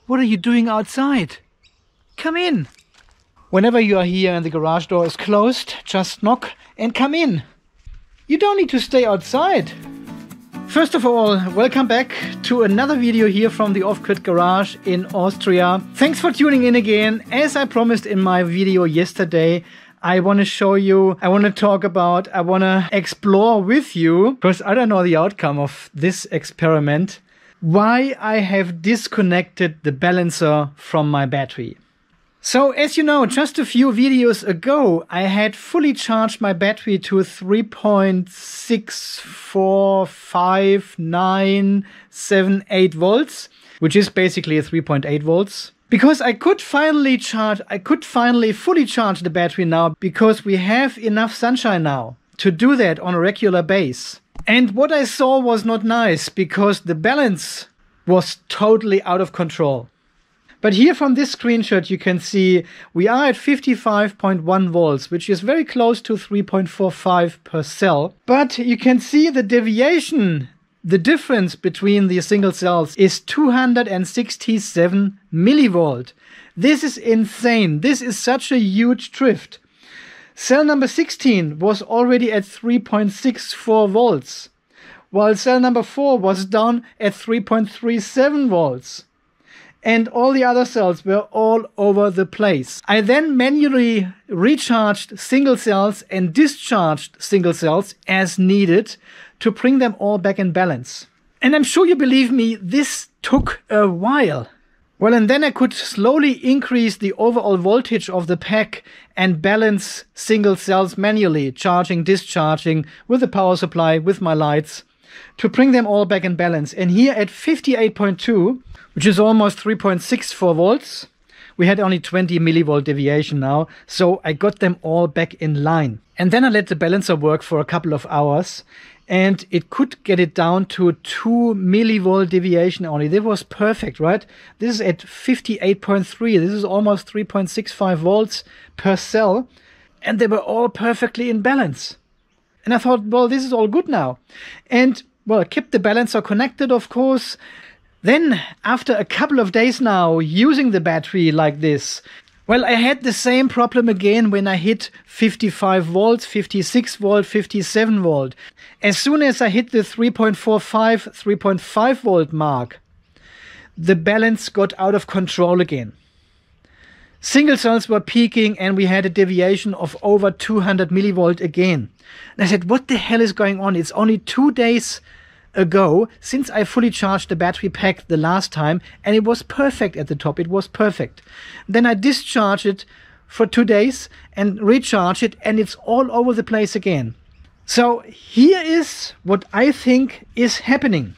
What are you doing outside? Come in. Whenever you are here and the garage door is closed, just knock and come in. You don't need to stay outside. First of all, welcome back to another video here from the Off-Grid Garage in Austria. Thanks for tuning in again. As I promised in my video yesterday, I want to show you, I want to explore with you, because I don't know the outcome of this experiment, why I have disconnected the balancer from my battery. So, as you know, just a few videos ago, I had fully charged my battery to 3.6459778 volts, which is basically 3.8 volts. Because I could finally fully charge the battery now, because we have enough sunshine now to do that on a regular base. And what I saw was not nice, because the balance was totally out of control. But here from this screenshot you can see we are at 55.1 volts, which is very close to 3.45 per cell. But you can see the deviation, the difference between the single cells is 267 millivolt. This is insane. This is such a huge drift. Cell number 16 was already at 3.64 volts, while cell number 4 was down at 3.37 volts. And all the other cells were all over the place. I then manually recharged single cells and discharged single cells as needed to bring them all back in balance. And I'm sure you believe me, this took a while. Well, and then I could slowly increase the overall voltage of the pack and balance single cells manually, charging, discharging with the power supply, with my lights, to bring them all back in balance. And here at 58.2, which is almost 3.64 volts, we had only 20 millivolt deviation now, so I got them all back in line. And then I let the balancer work for a couple of hours, and it could get it down to 2 millivolt deviation only. That was perfect, right? This is at 58.3. This is almost 3.65 volts per cell, and they were all perfectly in balance. And I thought, well, this is all good now. And, well, I kept the balancer connected, of course. Then, after a couple of days now, using the battery like this, well, I had the same problem again when I hit 55 volts, 56 volt, 57 volt. As soon as I hit the 3.45, 3.5 volt mark, the balance got out of control again. Single cells were peaking and we had a deviation of over 200 millivolt again. And I said, what the hell is going on? It's only 2 days ago since I fully charged the battery pack the last time, and it was perfect at the top. It was perfect. Then I discharged it for 2 days and recharged it, and it's all over the place again. So here is what I think is happening.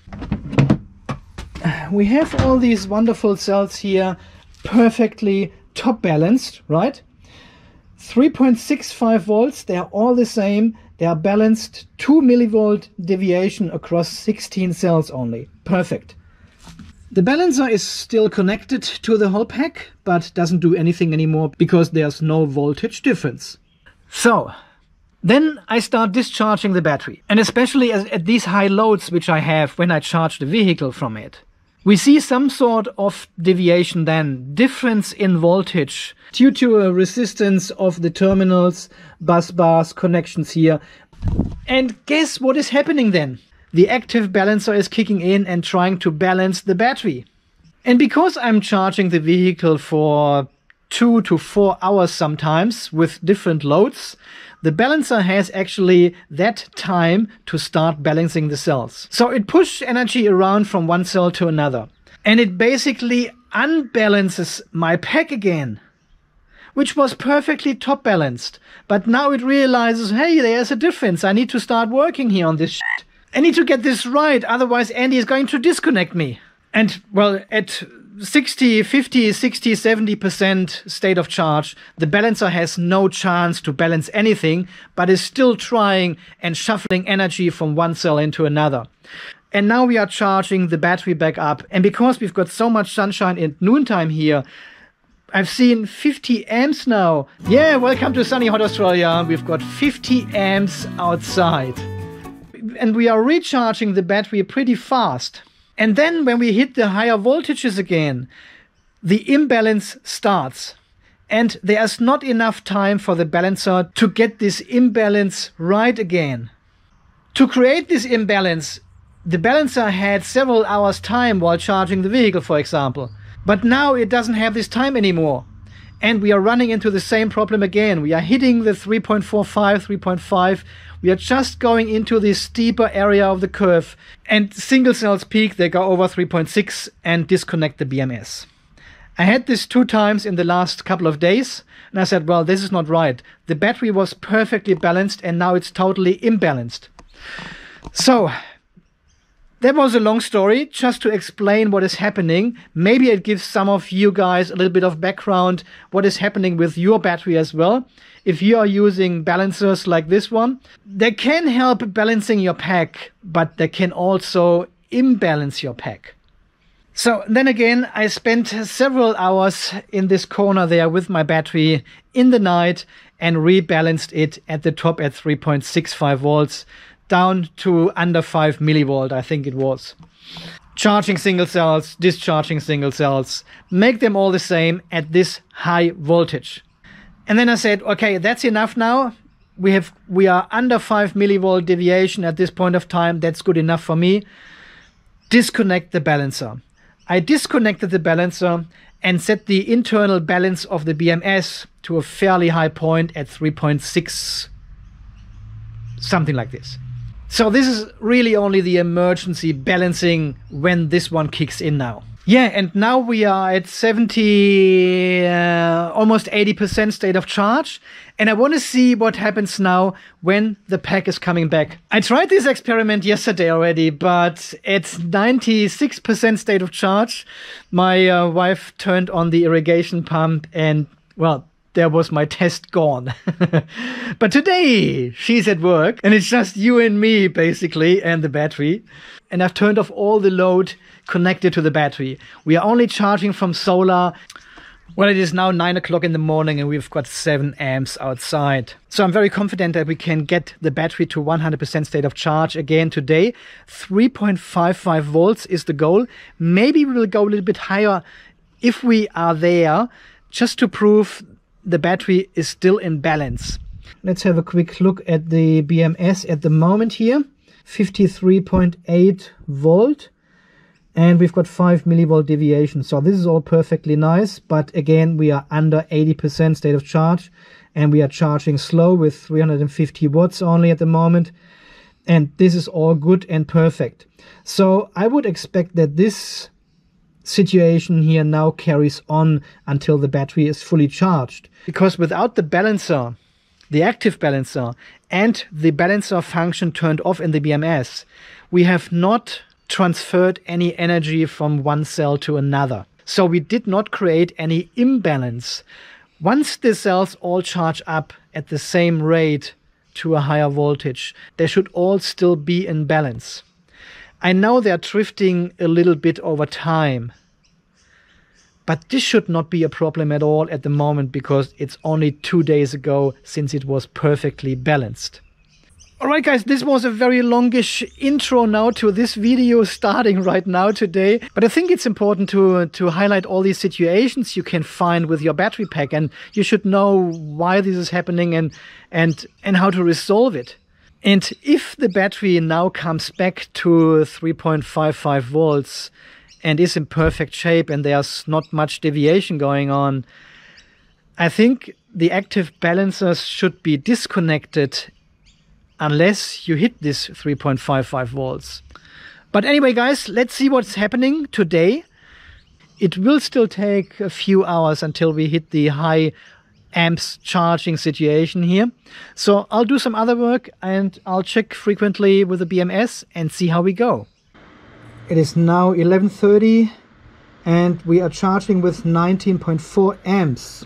We have all these wonderful cells here, perfectly top balanced, right? 3.65 volts, they are all the same. They are balanced, 2 millivolt deviation across 16 cells only. Perfect. The balancer is still connected to the whole pack, but doesn't do anything anymore because there's no voltage difference. So, then I start discharging the battery. And especially at these high loads which I have when I charge the vehicle from it, we see some sort of deviation then, difference in voltage due to a resistance of the terminals, bus bars, connections here. And guess what is happening then? The active balancer is kicking in and trying to balance the battery. And because I'm charging the vehicle for 2 to 4 hours sometimes with different loads, the balancer has actually that time to start balancing the cells. So it pushes energy around from one cell to another. And it basically unbalances my pack again, which was perfectly top balanced. But now it realizes, hey, there's a difference. I need to start working here on this shit. I need to get this right, otherwise Andy is going to disconnect me. And, well, at 60, 50, 60, 70% state of charge, the balancer has no chance to balance anything, but is still trying and shuffling energy from one cell into another. And now we are charging the battery back up. And because we've got so much sunshine at noontime here, I've seen 50 amps now. Yeah, welcome to sunny hot Australia. We've got 50 amps outside. And we are recharging the battery pretty fast. And then when we hit the higher voltages again, the imbalance starts. And there's not enough time for the balancer to get this imbalance right again. To create this imbalance, the balancer had several hours time while charging the vehicle, for example. But now it doesn't have this time anymore. And we are running into the same problem again. We are hitting the 3.45, 3.5. We are just going into this steeper area of the curve. And single cells peak, they go over 3.6 and disconnect the BMS. I had this 2 times in the last couple of days, and I said, well, this is not right. The battery was perfectly balanced, and now it's totally imbalanced. So, that was a long story, just to explain what is happening. Maybe it gives some of you guys a little bit of background, what is happening with your battery as well. If you are using balancers like this one, they can help balancing your pack, but they can also imbalance your pack. So then again, I spent several hours in this corner there with my battery in the night and rebalanced it at the top at 3.65 volts down to under 5 millivolt, I think it was. Charging single cells, discharging single cells, make them all the same at this high voltage. And then I said, okay, that's enough now. We are under 5 millivolt deviation at this point of time. That's good enough for me. Disconnect the balancer. I disconnected the balancer and set the internal balance of the BMS to a fairly high point at 3.6, something like this. So this is really only the emergency balancing when this one kicks in now. Yeah, and now we are at 70, almost 80% state of charge. And I want to see what happens now when the pack is coming back. I tried this experiment yesterday already, but at 96% state of charge, my wife turned on the irrigation pump and, well, there was my test gone. But today she's at work and it's just you and me basically and the battery. And I've turned off all the load connected to the battery. We are only charging from solar. Well, it is now 9 o'clock in the morning and we've got 7 amps outside. So I'm very confident that we can get the battery to 100% state of charge again today. 3.55 volts is the goal. Maybe we will go a little bit higher if we are there, just to prove the battery is still in balance. Let's have a quick look at the BMS at the moment here. 53.8 volt. And we've got 5 millivolt deviation. So this is all perfectly nice. But again, we are under 80% state of charge. And we are charging slow with 350 watts only at the moment. And this is all good and perfect. So I would expect that this situation here now carries on until the battery is fully charged. Because without the balancer, the active balancer, and the balancer function turned off in the BMS, we have not transferred any energy from one cell to another. So we did not create any imbalance. Once the cells all charge up at the same rate to a higher voltage, they should all still be in balance. I know they're drifting a little bit over time, but this should not be a problem at all at the moment because it's only 2 days ago since it was perfectly balanced. Alright guys, this was a very longish intro now to this video starting right now today. But I think it's important to highlight all these situations you can find with your battery pack, and you should know why this is happening and how to resolve it. And if the battery now comes back to 3.55 volts and is in perfect shape and there's not much deviation going on, I think the active balancers should be disconnected unless you hit this 3.55 volts. But anyway, guys, let's see what's happening today. It will still take a few hours until we hit the high amps charging situation here. So I'll do some other work and I'll check frequently with the BMS and see how we go. It is now 11:30 and we are charging with 19.4 amps.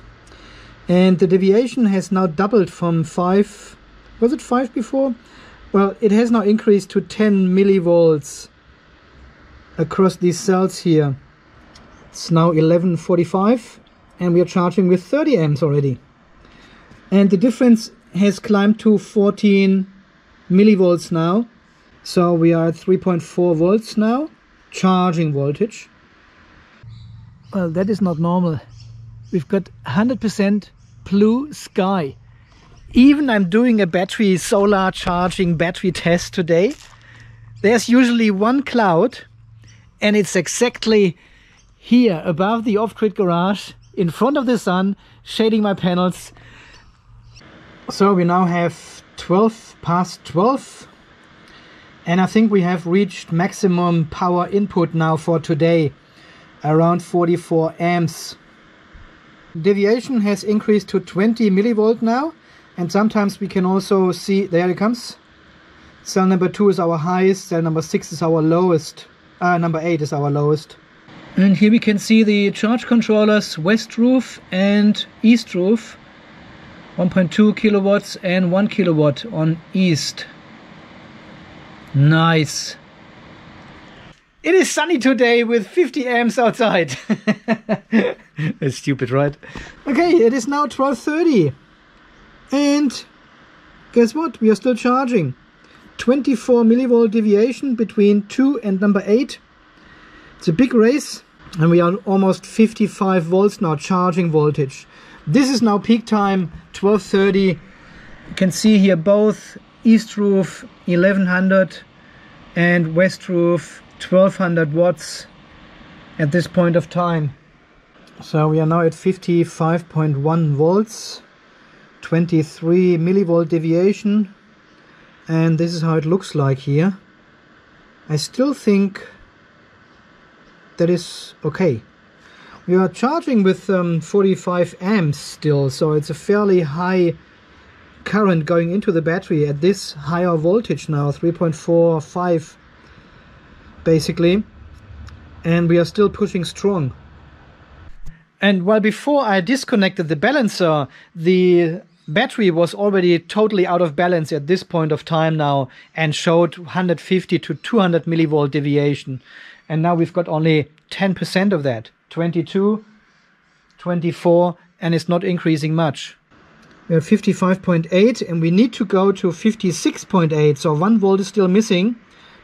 And the deviation has now doubled from 5. Was it 5 before? Well, it has now increased to 10 millivolts across these cells here. It's now 11:45 and we are charging with 30 amps already. And the difference has climbed to 14 millivolts now. So we are at 3.4 volts now, charging voltage. Well, that is not normal. We've got 100% blue sky. Even I'm doing a solar charging battery test today. There's usually one cloud, and it's exactly here above the off-grid garage in front of the sun, shading my panels. So we now have 12 past 12, and I think we have reached maximum power input now for today, around 44 amps. Deviation has increased to 20 millivolt now, and sometimes we can also see, there it comes. Cell number 2 is our highest, cell number 6 is our lowest, number 8 is our lowest. And here we can see the charge controllers, west roof and east roof. 1.2 kilowatts and 1 kilowatt on east. Nice. It is sunny today with 50 amps outside. That's stupid, right? Okay, it is now 12:30. And guess what? We are still charging. 24 millivolt deviation between 2 and number 8. It's a big race. And we are almost 55 volts now charging voltage. This is now peak time, 12:30. You can see here both east roof 1100 and west roof 1200 watts at this point of time. So we are now at 55.1 volts, 23 millivolt deviation, and this is how it looks like here. I still think that is okay. We are charging with 45 amps still, so it's a fairly high current going into the battery at this higher voltage now, 3.45 basically, and we are still pushing strong. And while before I disconnected the balancer, the battery was already totally out of balance at this point of time now and showed 150 to 200 millivolt deviation. And now we've got only 10% of that. 22, 24, and it's not increasing much. We have 55.8 and we need to go to 56.8, so 1 volt is still missing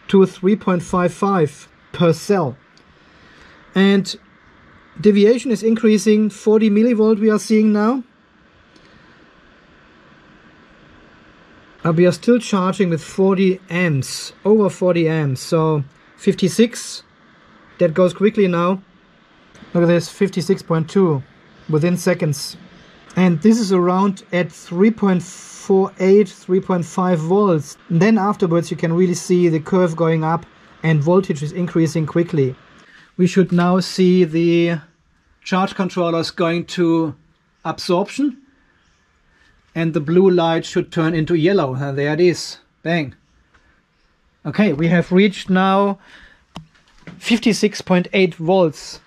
to 3.55 per cell. And deviation is increasing, 40 millivolt we are seeing now. But we are still charging with 40 amps, over 40 amps, so 56, that goes quickly now. Look at this, 56.2 within seconds. And this is around at 3.48, 3.5 volts. And then afterwards you can really see the curve going up and voltage is increasing quickly. We should now see the charge controllers going to absorption. And the blue light should turn into yellow. There it is. Bang. Okay, we have reached now 56.8 volts.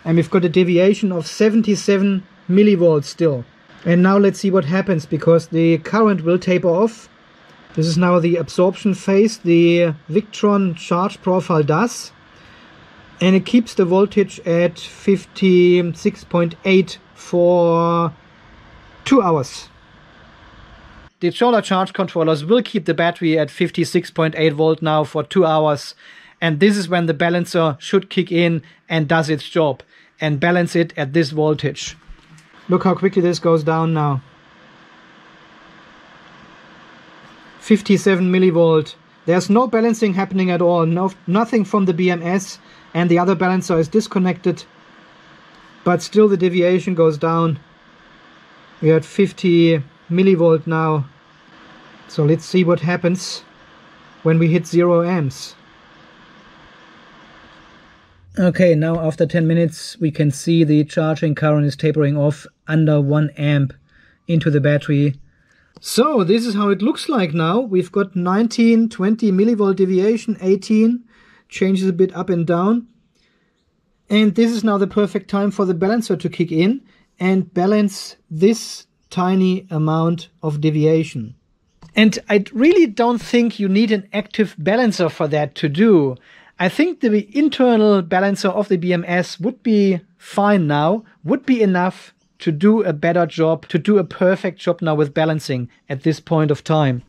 And we've got a deviation of 77 millivolts still. And now let's see what happens, because the current will taper off. This is now the absorption phase. The Victron charge profile does. And it keeps the voltage at 56.8 for 2 hours. The solar charge controllers will keep the battery at 56.8 volt now for 2 hours. And this is when the balancer should kick in and does its job and balance it at this voltage. Look how quickly this goes down now. 57 millivolt. There's no balancing happening at all. Nothing from the BMS, and the other balancer is disconnected. But still the deviation goes down. We're at 50 millivolt now. So let's see what happens when we hit 0 amps. Okay, now after 10 minutes we can see the charging current is tapering off under 1 amp into the battery. So this is how it looks like now. We've got 19, 20 millivolt deviation, 18, changes a bit up and down. And this is now the perfect time for the balancer to kick in and balance this tiny amount of deviation. And I really don't think you need an active balancer for that to do. I think the internal balancer of the BMS would be fine now, would be enough to do a better job, to do a perfect job now with balancing at this point of time.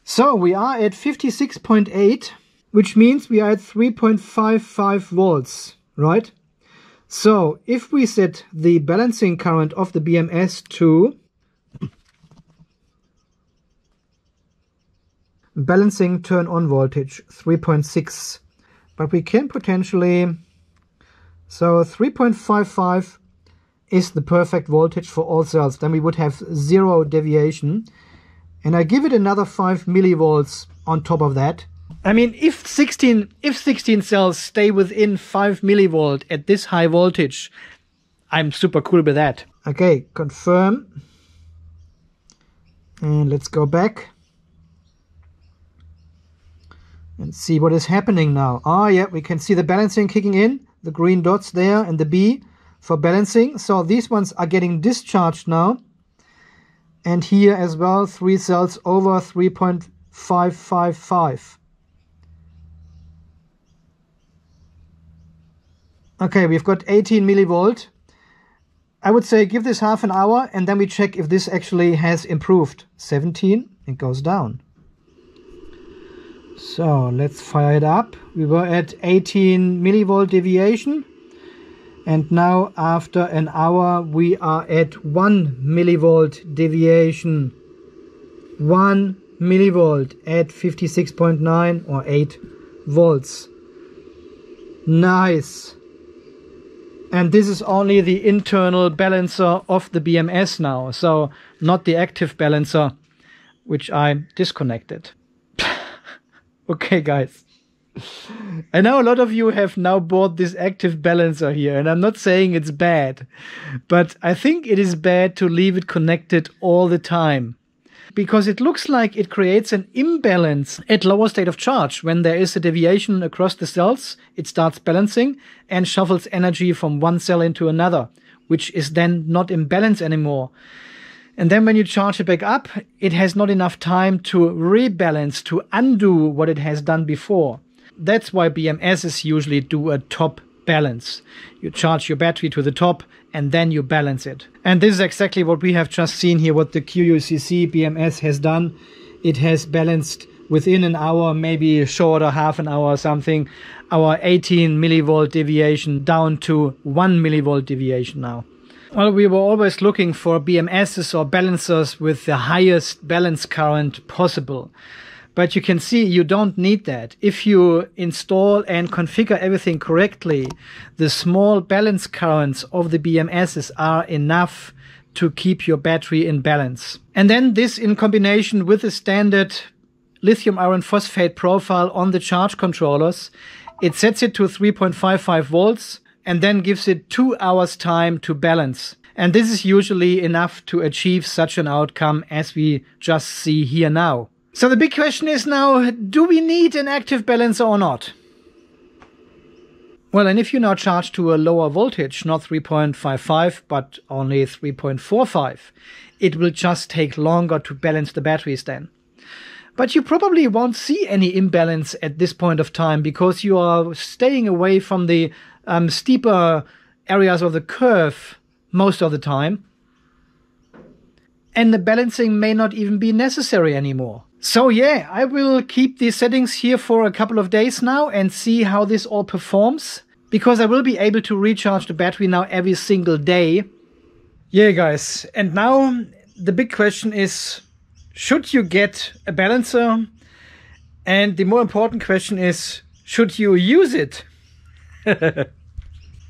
So we are at 56.8, which means we are at 3.55 volts, right? So if we set the balancing current of the BMS to balancing turn on voltage 3.6, but we can potentially, so 3.55 is the perfect voltage for all cells, then we would have 0 deviation, and I give it another 5 millivolts on top of that. I mean, if 16 cells stay within 5 millivolt at this high voltage, I'm super cool with that. Okay, confirm. And let's go back and see what is happening now. Oh yeah, we can see the balancing kicking in, the green dots there and the B for balancing. So these ones are getting discharged now. And here as well, 3 cells over 3.555. Okay, we've got 18 millivolt. I would say give this half an hour and then we check if this actually has improved. 17, it goes down. So let's fire it up. We were at 18 millivolt deviation. And now after an hour we are at 1 millivolt deviation. 1 millivolt at 56.9 or 8 volts. Nice. And this is only the internal balancer of the BMS now, so not the active balancer, which I disconnected. Okay, guys. I know a lot of you have now bought this active balancer here, and I'm not saying it's bad, but I think it is bad to leave it connected all the time, because it looks like it creates an imbalance at lower state of charge. When there is a deviation across the cells, it starts balancing and shuffles energy from one cell into another, which is then not in balance anymore. And then when you charge it back up, it has not enough time to rebalance, to undo what it has done before. That's why BMSs usually do a top balance. You charge your battery to the top and then you balance it. And this is exactly what we have just seen here, what the QUCC BMS has done. It has balanced within an hour, maybe shorter, half an hour or something, our 18 millivolt deviation down to 1 millivolt deviation now. Well, we were always looking for BMSs or balancers with the highest balance current possible. But you can see you don't need that. If you install and configure everything correctly, the small balance currents of the BMSs are enough to keep your battery in balance. And then this in combination with the standard lithium iron phosphate profile on the charge controllers, it sets it to 3.55 volts and then gives it 2 hours time to balance. And this is usually enough to achieve such an outcome as we just see here now. So the big question is now, do we need an active balancer or not? Well, and if you now charge to a lower voltage, not 3.55, but only 3.45, it will just take longer to balance the batteries then. But you probably won't see any imbalance at this point of time because you are staying away from the steeper areas of the curve most of the time. And the balancing may not even be necessary anymore. So yeah, I will keep these settings here for a couple of days now and see how this all performs, because I will be able to recharge the battery now every single day. Yeah, guys, and now the big question is, should you get a balancer? And the more important question is, should you use it?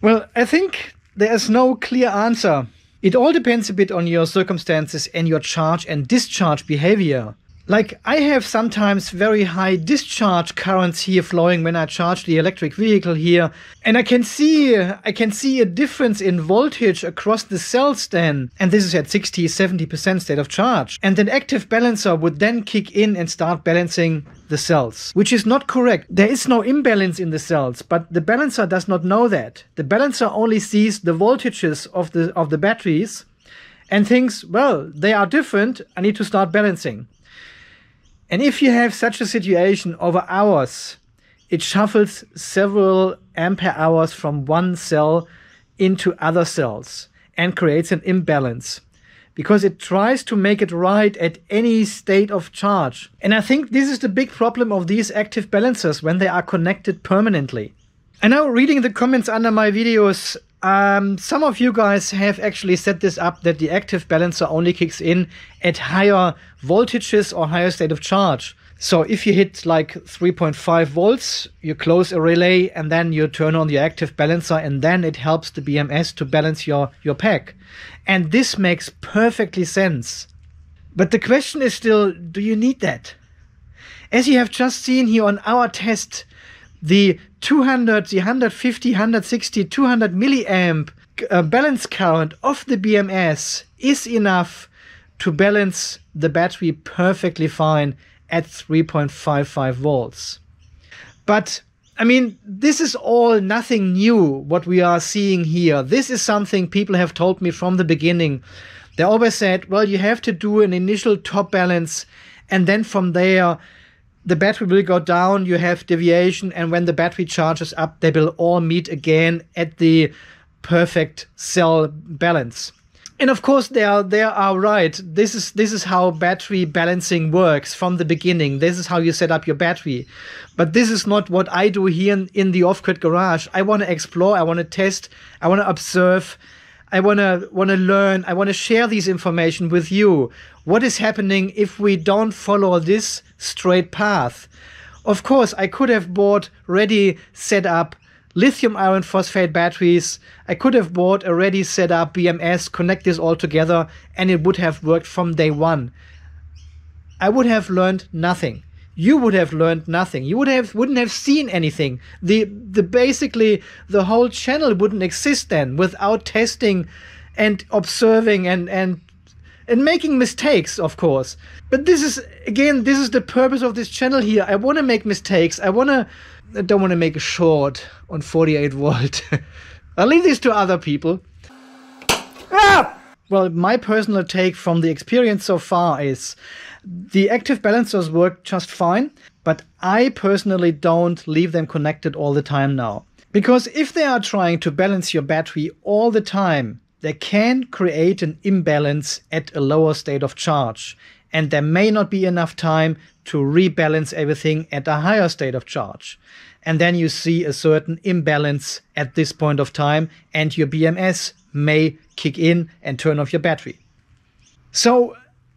Well, I think there's no clear answer. It all depends a bit on your circumstances and your charge and discharge behavior. Like, I have sometimes very high discharge currents here flowing when I charge the electric vehicle here. And I can see a difference in voltage across the cells then. And this is at 60-70% state of charge. And an active balancer would then kick in and start balancing the cells, which is not correct. There is no imbalance in the cells, but the balancer does not know that. The balancer only sees the voltages of the batteries and thinks, well, they are different, I need to start balancing. And if you have such a situation over hours, it shuffles several ampere hours from one cell into other cells and creates an imbalance because it tries to make it right at any state of charge. And I think this is the big problem of these active balancers when they are connected permanently. I know reading the comments under my videos, Some of you guys have actually set this up that the active balancer only kicks in at higher voltages or higher state of charge. So if you hit like 3.5 volts, you close a relay and then you turn on the active balancer, and then it helps the BMS to balance your pack. And this makes perfectly sense. But the question is still, do you need that? As you have just seen here on our test, the 200, the 150, 160, 200 milliamp balance current of the BMS is enough to balance the battery perfectly fine at 3.55 volts. But I mean, this is all nothing new what we are seeing here. This is something people have told me from the beginning. They always said, well, you have to do an initial top balance, and then from there the battery will go down, you have deviation, and when the battery charges up, they will all meet again at the perfect cell balance. And of course, they are right. This is how battery balancing works from the beginning. This is how you set up your battery. But this is not what I do here in the off-grid garage. I want to explore, I want to test, I want to observe, I want to learn, I want to share this information with you. What is happening if we don't follow this straight path? Of course, I could have bought ready set up lithium iron phosphate batteries. I could have bought a ready set up BMS, connect this all together, and it would have worked from day one. I would have learned nothing. You would have learned nothing. You wouldn't have seen anything. Basically the whole channel wouldn't exist then without testing and observing and making mistakes, of course. But this is the purpose of this channel here. I want to make mistakes. I don't want to make a short on 48 volt. I'll leave this to other people. Well, my personal take from the experience so far is the active balancers work just fine, but I personally don't leave them connected all the time now. Because if they are trying to balance your battery all the time, they can create an imbalance at a lower state of charge. And there may not be enough time to rebalance everything at a higher state of charge. And then you see a certain imbalance at this point of time, and your BMS may kick in and turn off your battery. So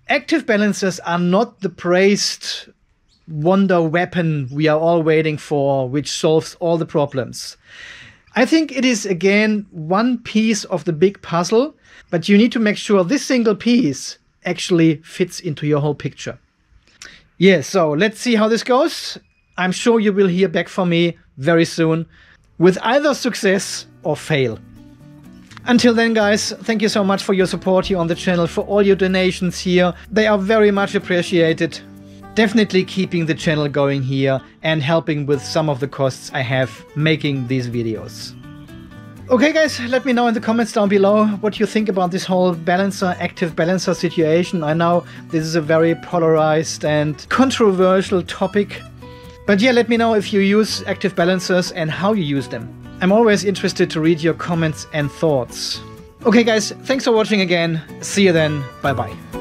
active balancers are not the praised wonder weapon we are all waiting for, which solves all the problems. I think it is, again, one piece of the big puzzle, but you need to make sure this single piece actually fits into your whole picture. Yeah, so let's see how this goes. I'm sure you will hear back from me very soon with either success or fail. Until then, guys, thank you so much for your support here on the channel, for all your donations here. They are very much appreciated. Definitely keeping the channel going here and helping with some of the costs I have making these videos. Okay, guys, let me know in the comments down below what you think about this whole active balancer situation. I know this is a very polarized and controversial topic. But yeah, let me know if you use active balancers and how you use them. I'm always interested to read your comments and thoughts. Okay, guys, thanks for watching again. See you then. Bye-bye.